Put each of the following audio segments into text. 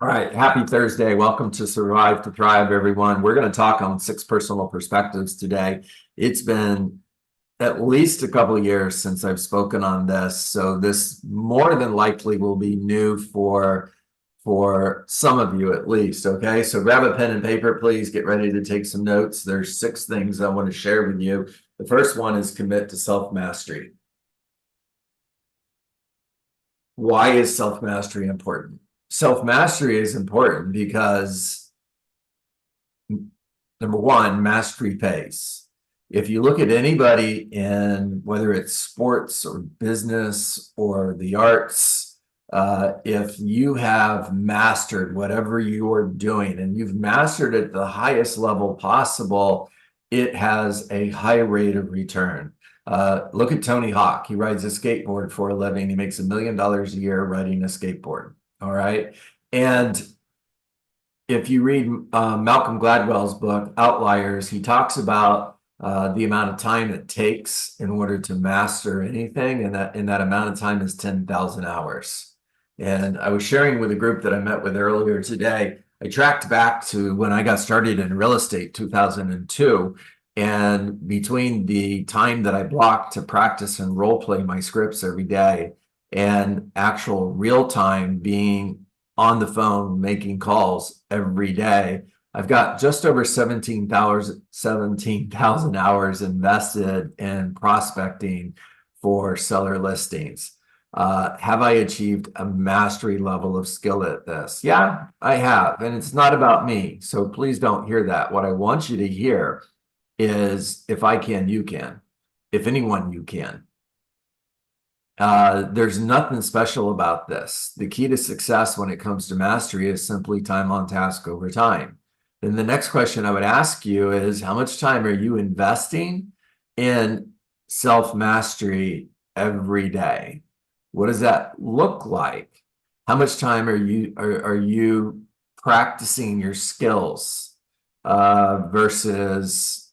All right, happy Thursday. Welcome to Survive to Thrive, everyone. We're going to talk on 6 personal perspectives today. It's been at least a couple of years since I've spoken on this, so this more than likely will be new for some of you at least, okay? So grab a pen and paper, please. Get ready to take some notes. There's 6 things I want to share with you. The first one is commit to self-mastery. Why is self-mastery important? Self-mastery is important because, number one, mastery pays. If you look at anybody in whether it's sports or business or the arts, if you have mastered whatever you are doing and you've mastered it at the highest level possible, it has a high rate of return. Look at Tony Hawk. He rides a skateboard for a living. He makes $1 million a year riding a skateboard. All right. And if you read Malcolm Gladwell's book, Outliers, he talks about the amount of time it takes in order to master anything. And that amount of time is 10,000 hours. And I was sharing with a group that I met with earlier today. I tracked back to when I got started in real estate, 2002. And between the time that I blocked to practice and role play my scripts every day and actual real time being on the phone making calls every day, I've got just over 17,000 hours invested in prospecting for seller listings. Have I achieved a mastery level of skill at this? Yeah, I have. And it's not about me. So please don't hear that. What I want you to hear is if I can, you can. If anyone, you can. There's nothing special about this. The key to success when it comes to mastery is simply time on task over time. Then the next question I would ask you is, how much time are you investing in self-mastery every day? What does that look like? How much time are you practicing your skills versus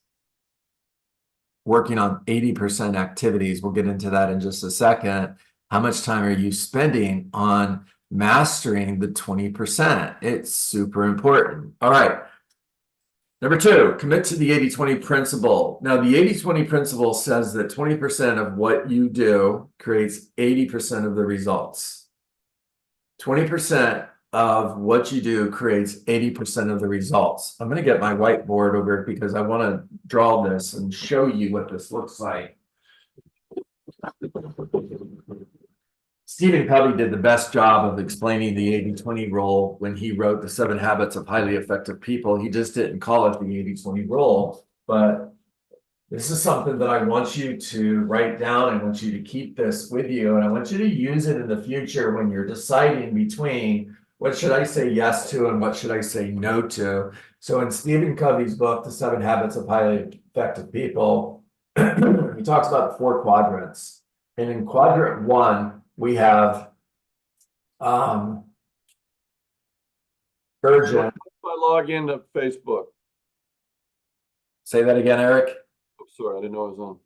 working on 80% activities? We'll get into that in just a second. How much time are you spending on mastering the 20%? It's super important. All right. Number 2, commit to the 80-20 principle. Now, the 80-20 principle says that 20% of what you do creates 80% of the results. 20% of what you do creates 80% of the results. I'm going to get my whiteboard over because I want to draw this and show you what this looks like. Stephen Covey did the best job of explaining the 80-20 rule when he wrote The 7 Habits of Highly Effective People. He just didn't call it the 80-20 rule, but this is something that I want you to write down. I want you to keep this with you, and I want you to use it in the future when you're deciding between what should I say yes to and what should I say no to. So in Stephen Covey's book, The 7 Habits of Highly Effective People, he talks about the 4 quadrants. And in quadrant 1, we have urgent. I log into Facebook. Say that again, Eric. Oh, sorry, I didn't know I was on.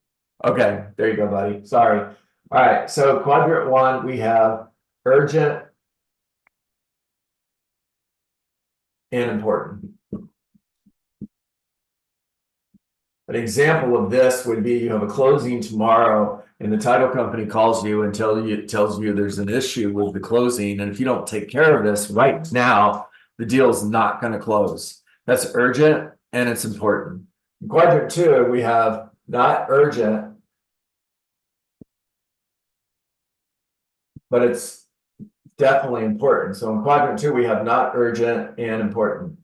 Okay, there you go, buddy. Sorry. All right, so quadrant 1, we have urgent and important. An example of this would be you have a closing tomorrow and the title company calls you and tells you there's an issue with the closing, and if you don't take care of this right now, the deal's not going to close. That's urgent and it's important. In quadrant 2, we have not urgent, but it's definitely important. So in quadrant 2, we have not urgent and important.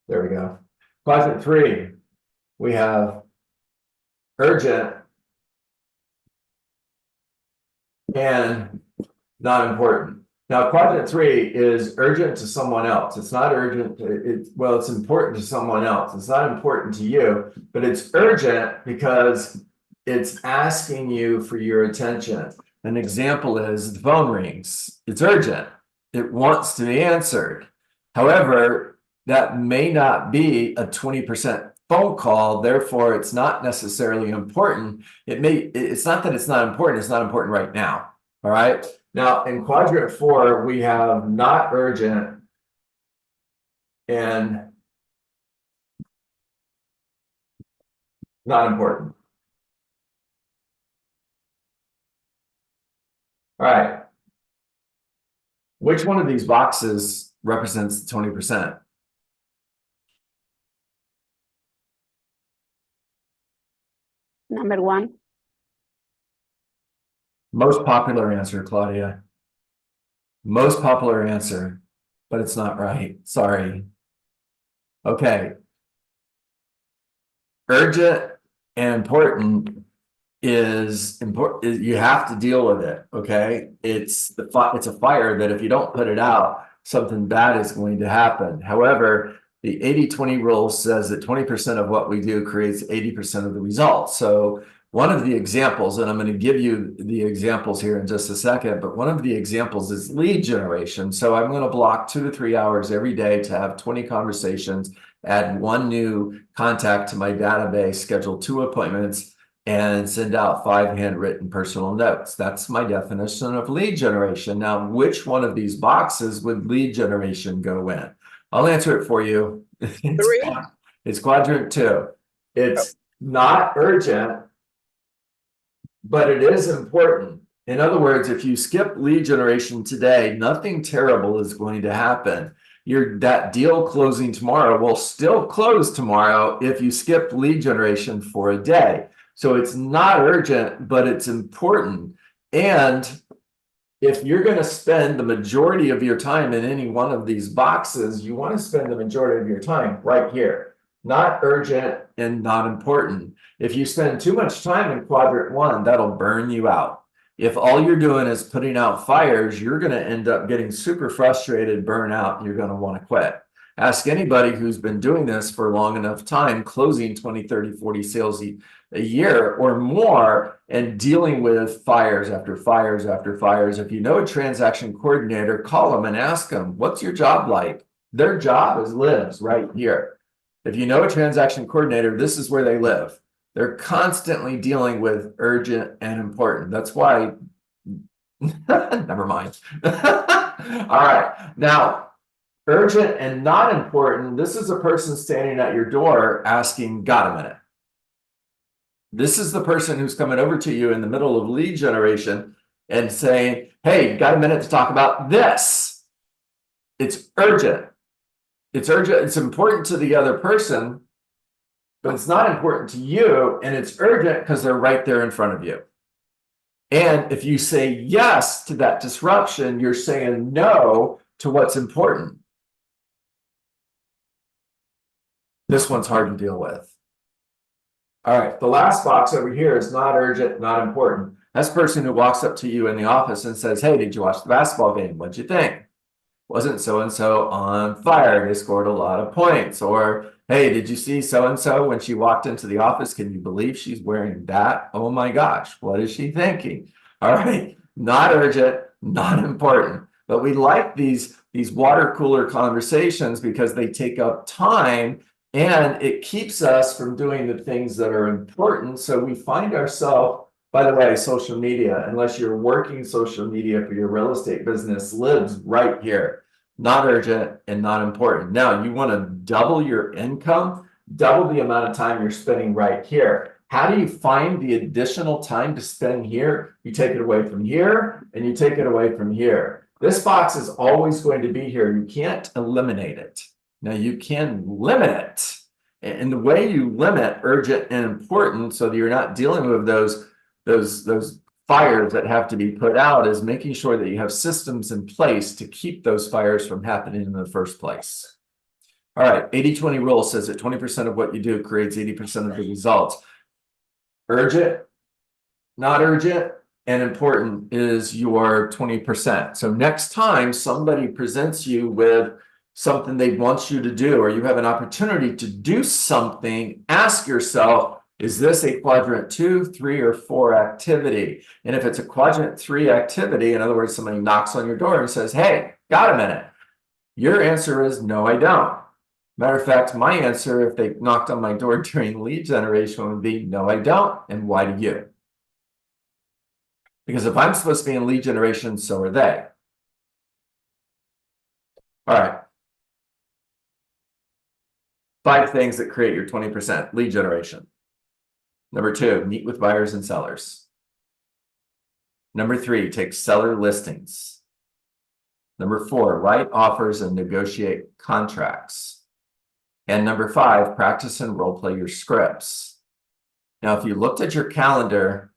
There we go. Quadrant 3, we have urgent and not important. Now, quadrant 3 is urgent to someone else. It's not urgent. Well, it's important to someone else. It's not important to you, but it's urgent because it's asking you for your attention. An example is the phone rings. It's urgent. It wants to be answered. However, that may not be a 20% phone call, therefore it's not necessarily important. It's not that it's not important right now. All right. Now, in quadrant 4, we have not urgent and not important. All right. Which one of these boxes represents 20%? Number 1. Most popular answer, Claudia. Most popular answer, but it's not right. Sorry. Okay. Urgent and important is important. You have to deal with it. Okay. It's a fire that if you don't put it out, something bad is going to happen. However, the 80-20 rule says that 20% of what we do creates 80% of the results. So one of the examples, and I'm going to give you the examples here in just a second, but one of the examples is lead generation. So I'm going to block 2 to 3 hours every day to have 20 conversations, add 1 new contact to my database, schedule 2 appointments, and send out 5 handwritten personal notes. That's my definition of lead generation. Now, which one of these boxes would lead generation go in? I'll answer it for you. It's quadrant 2. It's not urgent, but it is important. In other words, if you skip lead generation today, nothing terrible is going to happen. That deal closing tomorrow will still close tomorrow if you skip lead generation for a day. So it's not urgent, but it's important. And if you're going to spend the majority of your time in any one of these boxes, you want to spend the majority of your time right here. Not urgent and not important. If you spend too much time in quadrant 1, that'll burn you out. If all you're doing is putting out fires, you're going to end up getting super frustrated, burn out, and you're going to want to quit. Ask anybody who's been doing this for a long enough time, closing 20, 30, 40 sales a year or more, and dealing with fires after fires after fires. If you know a transaction coordinator, call them and ask them, what's your job like? Their job lives right here. If you know a transaction coordinator, this is where they live. They're constantly dealing with urgent and important. That's why, never mind. All right. Now, urgent and not important, this is a person standing at your door asking, got a minute? This is the person who's coming over to you in the middle of lead generation and saying, hey, got a minute to talk about this? It's urgent. It's urgent. It's important to the other person, but it's not important to you. And it's urgent because they're right there in front of you. And if you say yes to that disruption, you're saying no to what's important. This one's hard to deal with. All right, the last box over here is not urgent, not important. That's the person who walks up to you in the office and says, hey, did you watch the basketball game? What'd you think? Wasn't so-and-so on fire? They scored a lot of points. Or, hey, did you see so-and-so when she walked into the office? Can you believe she's wearing that? Oh my gosh, what is she thinking? All right, not urgent, not important. But we like these water cooler conversations because they take up time and it keeps us from doing the things that are important. So we find ourselves, by the way, social media, unless you're working social media for your real estate business, lives right here. Not urgent and not important. Now, you want to double your income, double the amount of time you're spending right here. How do you find the additional time to spend here? You take it away from here and you take it away from here. This box is always going to be here. You can't eliminate it. Now you can limit it. And the way you limit urgent and important so that you're not dealing with those fires that have to be put out is making sure that you have systems in place to keep those fires from happening in the first place. All right, 80-20 rule says that 20% of what you do creates 80% of the results. Urgent, not urgent, and important is your 20%. So next time somebody presents you with something they want you to do, or you have an opportunity to do something, ask yourself, is this a quadrant 2, 3, or 4 activity? And if it's a quadrant 3 activity, in other words, somebody knocks on your door and says, hey, got a minute? Your answer is, no, I don't. Matter of fact, my answer, if they knocked on my door during lead generation, would be, no, I don't. And why do you? Because if I'm supposed to be in lead generation, so are they. All right. 5 things that create your 20% lead generation. Number 2, meet with buyers and sellers. Number 3, take seller listings. Number 4, write offers and negotiate contracts. And number 5, practice and role play your scripts. Now, if you looked at your calendar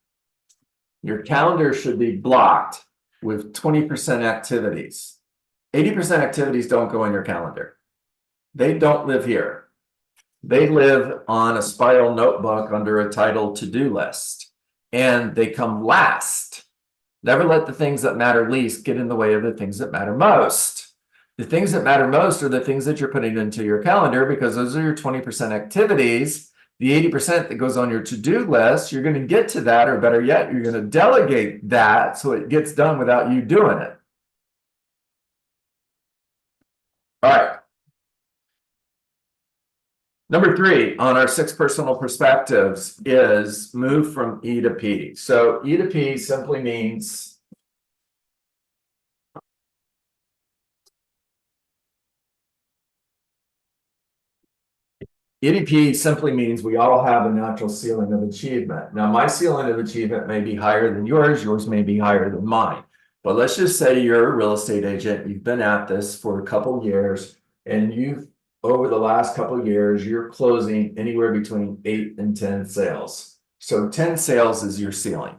should be blocked with 20% activities. 80% activities don't go in your calendar. They don't live here. They live on a spiral notebook under a title to-do list, and they come last. Never let the things that matter least get in the way of the things that matter most. The things that matter most are the things that you're putting into your calendar, because those are your 20% activities. The 80% that goes on your to-do list, you're going to get to that, or better yet, you're going to delegate that so it gets done without you doing it. All right. Number 3 on our 6 personal perspectives is move from E to P. So E to P simply means EDP simply means we all have a natural ceiling of achievement. Now, my ceiling of achievement may be higher than yours. Yours may be higher than mine. But let's just say you're a real estate agent. You've been at this for a couple years, and over the last couple of years, you're closing anywhere between 8 and 10 sales. So 10 sales is your ceiling.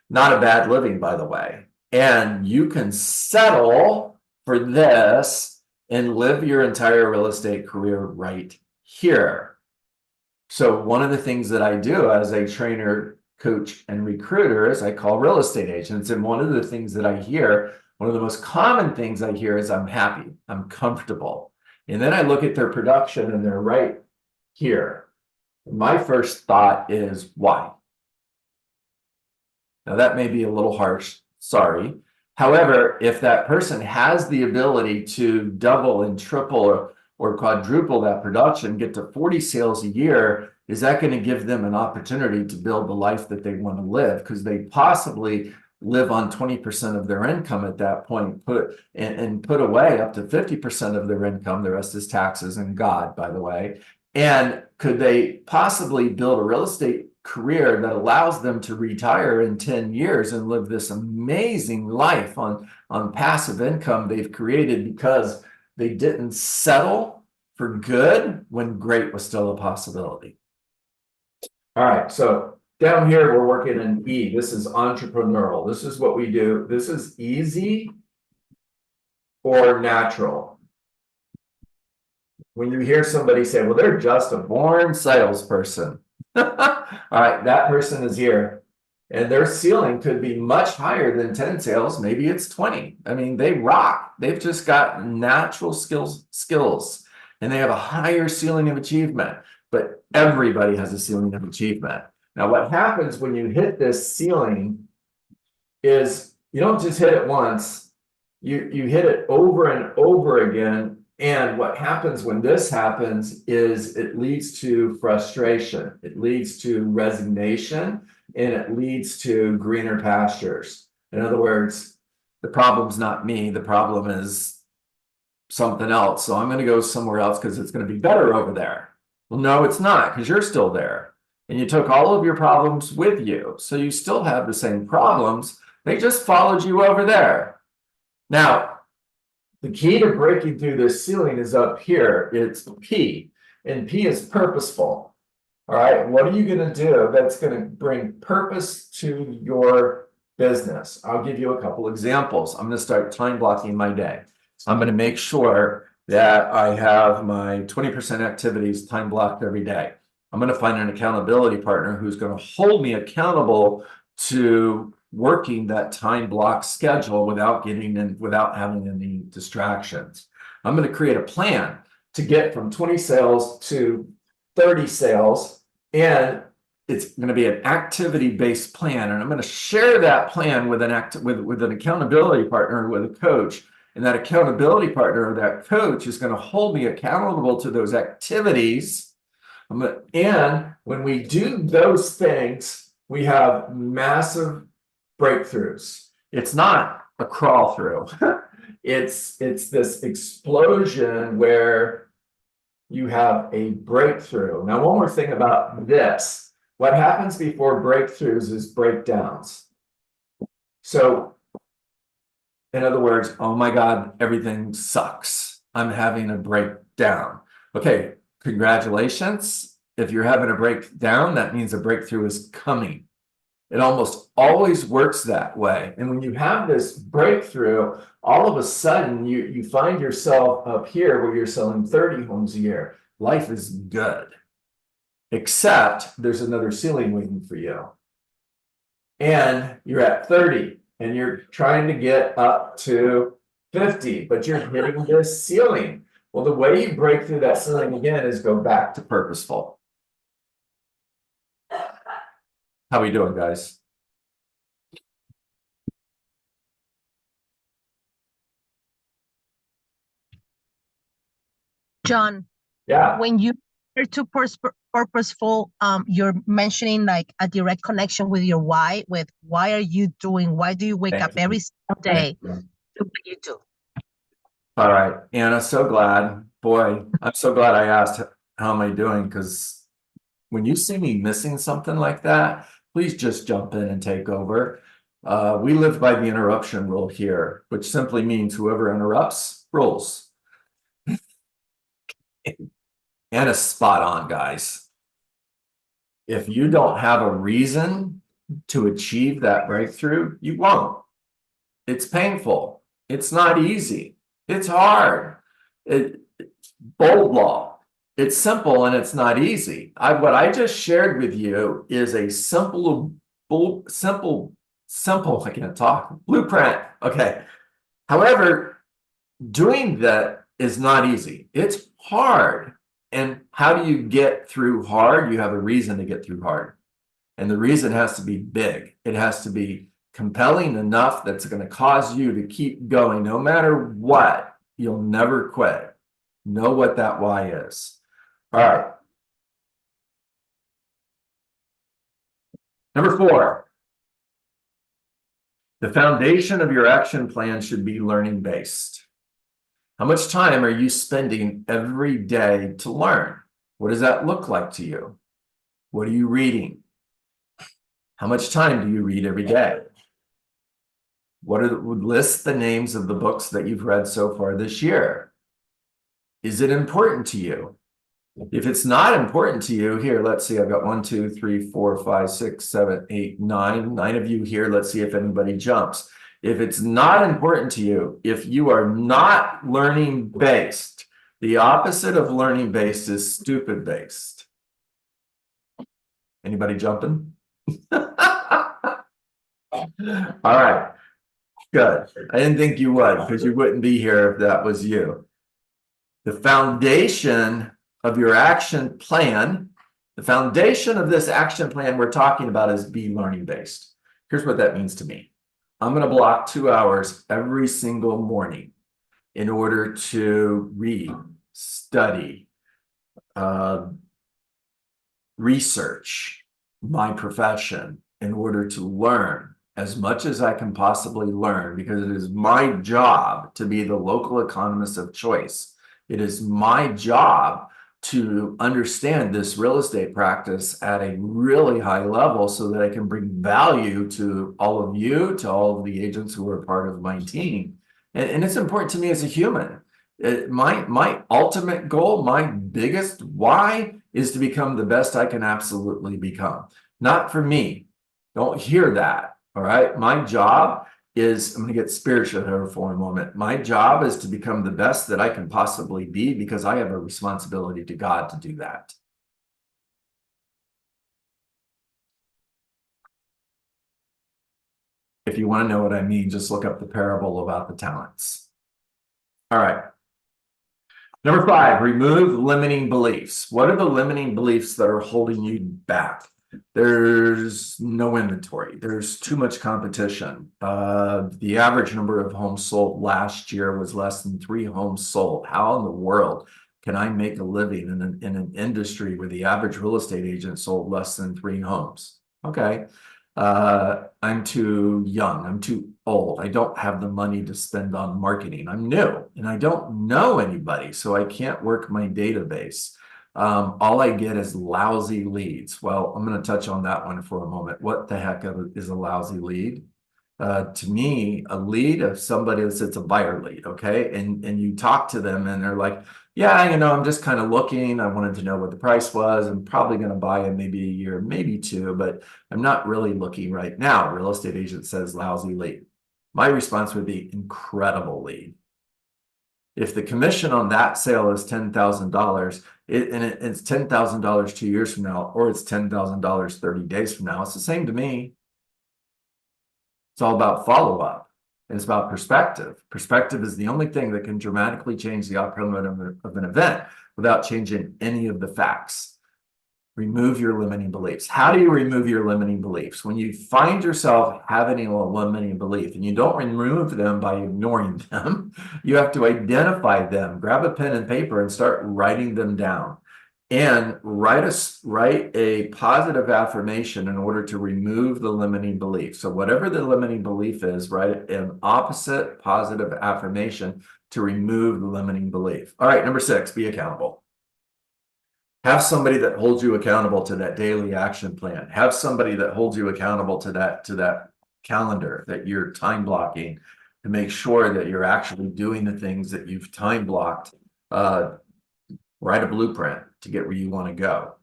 Not a bad living, by the way. And you can settle for this and live your entire real estate career right here. So one of the things that I do as a trainer, coach, and recruiter is I call real estate agents. And one of the things that I hear, one of the most common things I hear is, I'm happy, I'm comfortable. And then I look at their production and they're right here. My first thought is, why? Now that may be a little harsh, sorry. However, if that person has the ability to double and triple or quadruple that production, get to 40 sales a year, is that going to give them an opportunity to build the life that they want to live? Because they possibly live on 20% of their income at that point, put away up to 50% of their income. The rest is taxes and God, by the way. And could they possibly build a real estate career that allows them to retire in 10 years and live this amazing life on passive income they've created because they didn't settle for good when great was still a possibility? All right, so down here, we're working in E. This is entrepreneurial. This is what we do. This is easy or natural. When you hear somebody say, well, they're just a born salesperson. All right, that person is here. And their ceiling could be much higher than 10 sales. Maybe it's 20. I mean, they rock. They've just got natural skills. And they have a higher ceiling of achievement. But everybody has a ceiling of achievement. Now, what happens when you hit this ceiling is you don't just hit it once, you hit it over and over again. And what happens when this happens is it leads to frustration, it leads to resignation, and it leads to greener pastures. In other words, the problem's not me, the problem is something else. So I'm going to go somewhere else because it's going to be better over there. Well, no, it's not, because you're still there. And you took all of your problems with you. So you still have the same problems. They just followed you over there. Now, the key to breaking through this ceiling is up here. It's P. And P is purposeful. All right. What are you going to do that's going to bring purpose to your business? I'll give you a couple examples. I'm going to start time blocking my day. I'm going to make sure that I have my 20% activities time blocked every day. I'm going to find an accountability partner who's going to hold me accountable to working that time block schedule without having any distractions. I'm going to create a plan to get from 20 sales to 30 sales, and it's going to be an activity-based plan. And I'm going to share that plan with an accountability partner, with a coach. And that accountability partner or that coach is going to hold me accountable to those activities. And when we do those things, we have massive breakthroughs. It's not a crawl through. It's this explosion where you have a breakthrough. Now, one more thing about this. What happens before breakthroughs is breakdowns. So, in other words, oh my God, everything sucks. I'm having a breakdown. Okay, congratulations. If you're having a breakdown, that means a breakthrough is coming. It almost always works that way. And when you have this breakthrough, all of a sudden you find yourself up here where you're selling 30 homes a year. Life is good. Except there's another ceiling waiting for you. And you're at 30 and you're trying to get up to 50, but you're hitting this ceiling. Well, the way you break through that ceiling again is go back to purposeful. How we doing, guys? John, Yeah. when you are too purposeful, you're mentioning like a direct connection with your why, with why are you doing, why do you wake up every single day to what you do? All right, Anna, so glad. Boy, I'm so glad I asked how am I doing, because when you see me missing something like that, please just jump in and take over. We live by the interruption rule here, which simply means whoever interrupts rules. Anna's spot on, guys. If you don't have a reason to achieve that breakthrough, you won't. It's painful. It's not easy. It's hard. Bold law. It's simple and it's not easy. What I just shared with you is a simple, I can't talk, blueprint. Okay. However, doing that is not easy. It's hard. And how do you get through hard? You have a reason to get through hard. And the reason has to be big. It has to be compelling enough that's going to cause you to keep going no matter what. You'll never quit. Know what that why is. All right. Number 4. The foundation of your action plan should be learning based. How much time are you spending every day to learn? What does that look like to you? What are you reading? How much time do you read every day? List the names of the books that you've read so far this year. Is it important to you? If it's not important to you, here, let's see, I've got 1, 2, 3, 4, 5, 6, 7, 8, 9. 9 of you here. Let's see if anybody jumps. If it's not important to you, if you are not learning based, the opposite of learning based is stupid based. Anybody jumping? All right. Good. I didn't think you would, because you wouldn't be here if that was you. The foundation of your action plan, the foundation of this action plan we're talking about is be learning based. Here's what that means to me. I'm going to block 2 hours every single morning in order to read, study, research my profession, in order to learn as much as I can possibly learn, because it is my job to be the local economist of choice. It is my job to understand this real estate practice at a really high level so that I can bring value to all of you, to all of the agents who are part of my team. And it's important to me as a human. My ultimate goal, my biggest why, is to become the best I can absolutely become. Not for me. Don't hear that. All right. My job is, I'm going to get spiritual here for a moment. My job is to become the best that I can possibly be, because I have a responsibility to God to do that. If you want to know what I mean, just look up the parable about the talents. All right. Number 5, remove limiting beliefs. What are the limiting beliefs that are holding you back? There's no inventory. There's too much competition. The average number of homes sold last year was less than 3 homes sold. How in the world can I make a living in an industry where the average real estate agent sold less than 3 homes? Okay. I'm too young, I'm too old, I don't have the money to spend on marketing, I'm new and I don't know anybody, so I can't work my database. All I get is lousy leads. Well, I'm going to touch on that one for a moment. What the heck is a lousy lead? To me, a lead of somebody that it's a buyer lead, okay? And you talk to them and they're like, yeah, I'm just kind of looking. I wanted to know what the price was. I'm probably going to buy in maybe a year, maybe two, but I'm not really looking right now. Real estate agent says lousy lead. My response would be incredible lead. If the commission on that sale is $10,000, it's $10,000 2 years from now, or it's $10,000 30 days from now, it's the same to me. It's all about follow-up. It's about perspective. Perspective is the only thing that can dramatically change the outcome of an event without changing any of the facts. Remove your limiting beliefs. How do you remove your limiting beliefs? When you find yourself having a limiting belief and you don't remove them by ignoring them, you have to identify them, grab a pen and paper and start writing them down. And write a positive affirmation in order to remove the limiting belief. So whatever the limiting belief is, write an opposite positive affirmation to remove the limiting belief. All right, number 6, be accountable. Have somebody that holds you accountable to that daily action plan. Have somebody that holds you accountable to that calendar that you're time blocking to make sure that you're actually doing the things that you've time blocked. Write a blueprint to get where you want to go.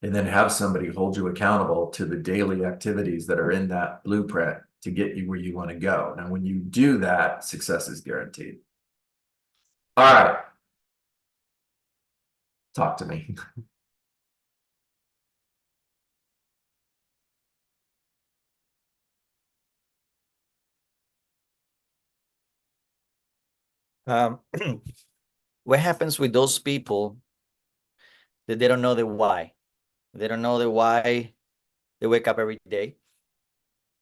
And then have somebody hold you accountable to the daily activities that are in that blueprint to get you where you want to go. Now, when you do that, success is guaranteed. All right. Talk to me. What happens with those people that they don't know the why? They don't know the why they wake up every day,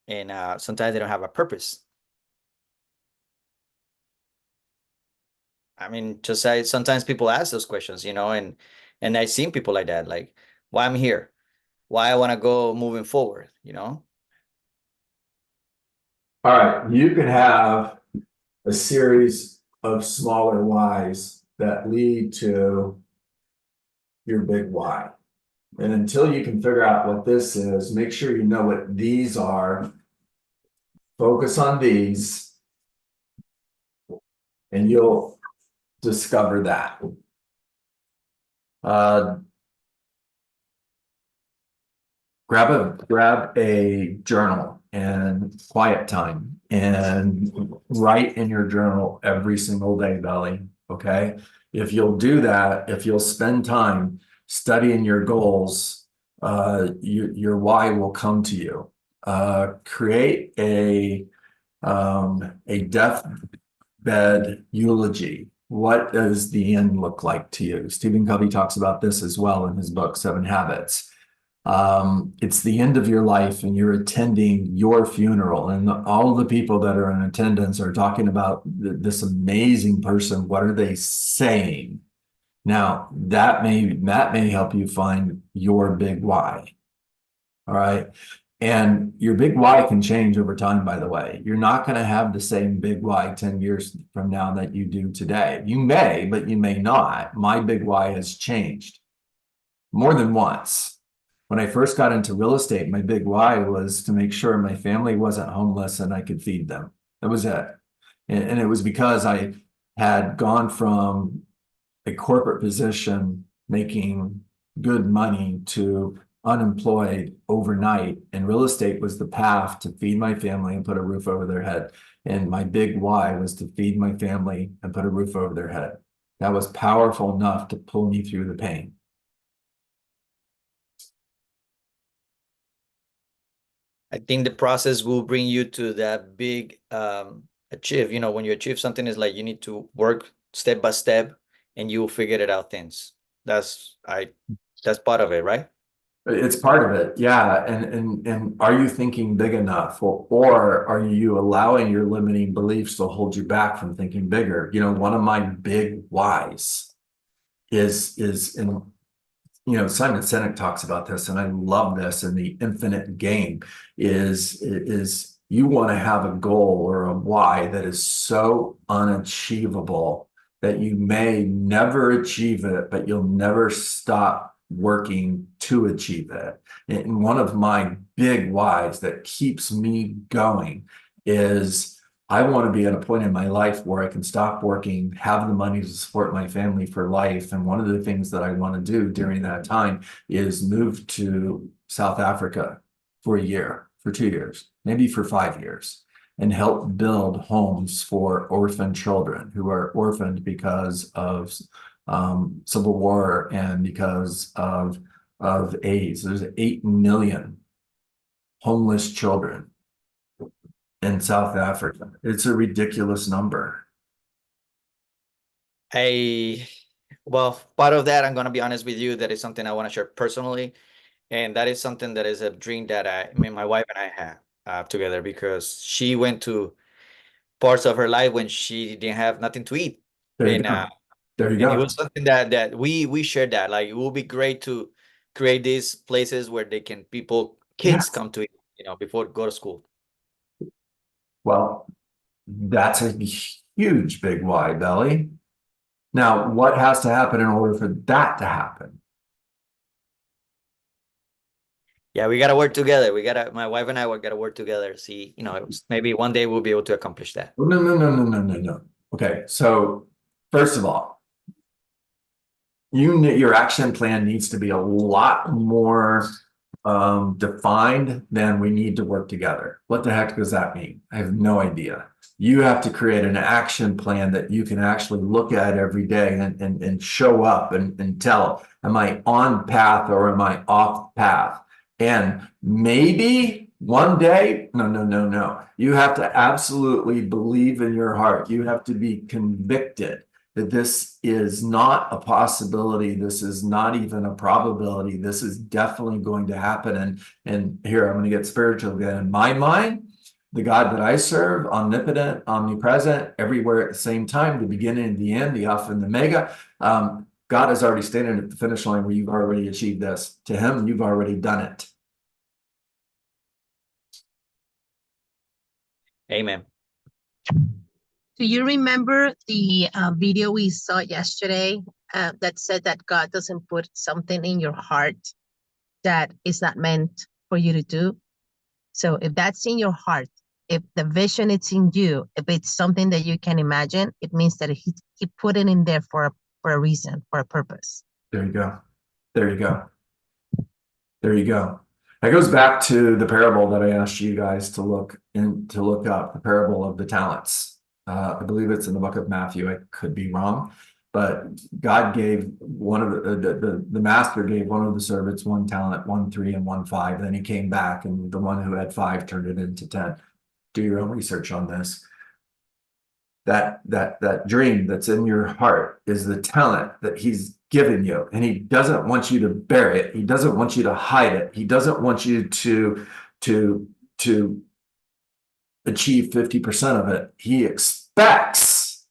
and sometimes they don't have a purpose. I mean, sometimes people ask those questions, and I've seen people like that, like why I'm here, why I want to go moving forward, All right, you can have a series of smaller whys that lead to your big why. And until you can figure out what this is, make sure you know what these are. Focus on these, and you'll discover that. Grab a journal and quiet time and write in your journal every single day, Belly. Okay. If you'll do that, if you'll spend time studying your goals, your why will come to you. Create a deathbed eulogy. What does the end look like to you? Stephen Covey talks about this as well in his book, 7 Habits. It's the end of your life and you're attending your funeral, and all the people that are in attendance are talking about this amazing person. What are they saying? Now that may help you find your big why. All right. And your big why can change over time, by the way. You're not going to have the same big why 10 years from now that you do today. You may, but you may not. My big why has changed more than once. When I first got into real estate, my big why was to make sure my family wasn't homeless and I could feed them. That was it. And it was because I had gone from a corporate position making good money to unemployed overnight, and real estate was the path to feed my family and put a roof over their head. And my big why was to feed my family and put a roof over their head. That was powerful enough to pull me through the pain. I think the process will bring you to that big achieve. When you achieve something, it's like you need to work step by step and you will figure it out things. That's part of it, right? It's part of it, yeah. And are you thinking big enough, or are you allowing your limiting beliefs to hold you back from thinking bigger? One of my big whys is in you know, Simon Sinek talks about this, and I love this in the infinite game is you want to have a goal or a why that is so unachievable that you may never achieve it, but you'll never stop working to achieve it. And one of my big whys that keeps me going is I want to be at a point in my life where I can stop working, have the money to support my family for life. And one of the things that I want to do during that time is move to South Africa for a year, for 2 years, maybe for 5 years, and help build homes for orphan children who are orphaned because of civil war and because of AIDS. There's 8 million homeless children in South Africa. It's a ridiculous number. Well, part of that, I'm going to be honest with you, that is something I want to share personally. And that is something that is a dream that my wife and I have together, because she went to parts of her life when she didn't have nothing to eat. There you And go. There you and it go. was something that we shared, that like it would be great to create these places where kids Yes. come to eat, you know, before go to school. Well, that's a huge big why, Belly. Now, what has to happen in order for that to happen? Yeah, we gotta work together. My wife and I gotta work together. See, you know, maybe one day we'll be able to accomplish that. No. Okay, so first of all, your action plan needs to be a lot more defined than we need to work together. What the heck does that mean? I have no idea. You have to create an action plan that you can actually look at every day and show up and tell, am I on path or am I off path? And maybe one day, no. You have to absolutely believe in your heart. You have to be convicted that this is not a possibility. This is not even a probability. This is definitely going to happen. And here, I'm going to get spiritual again. In my mind, the God that I serve, omnipotent, omnipresent, everywhere at the same time, the beginning and the end, the Alpha and the Omega, God is already standing at the finish line where you've already achieved this. To him, you've already done it. Amen. Do you remember the video we saw yesterday that said that God doesn't put something in your heart that is not meant for you to do? So if that's in your heart, if the vision is in you, if it's something that you can imagine, it means that he put it in there for a reason, for a purpose. There you go. There you go. There you go. That goes back to the parable that I asked you guys to look up, the parable of the talents. I believe it's in the book of Matthew. I could be wrong, but God gave one of the master gave one of the servants 1 talent, 1 3 and 1 5. Then he came back, and the one who had 5 turned it into 10. Do your own research on this. That dream that's in your heart is the talent that he's given you, and he doesn't want you to bury it. He doesn't want you to hide it. He doesn't want you to achieve 50% of it. He expects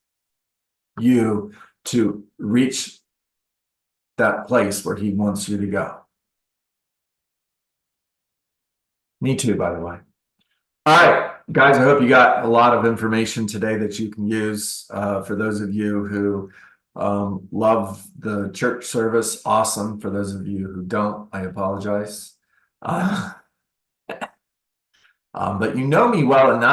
you to reach that place where he wants you to go. Me too, by the way. All right, guys, I hope you got a lot of information today that you can use. For those of you who love the church service, awesome. For those of you who don't, I apologize. But you know me well enough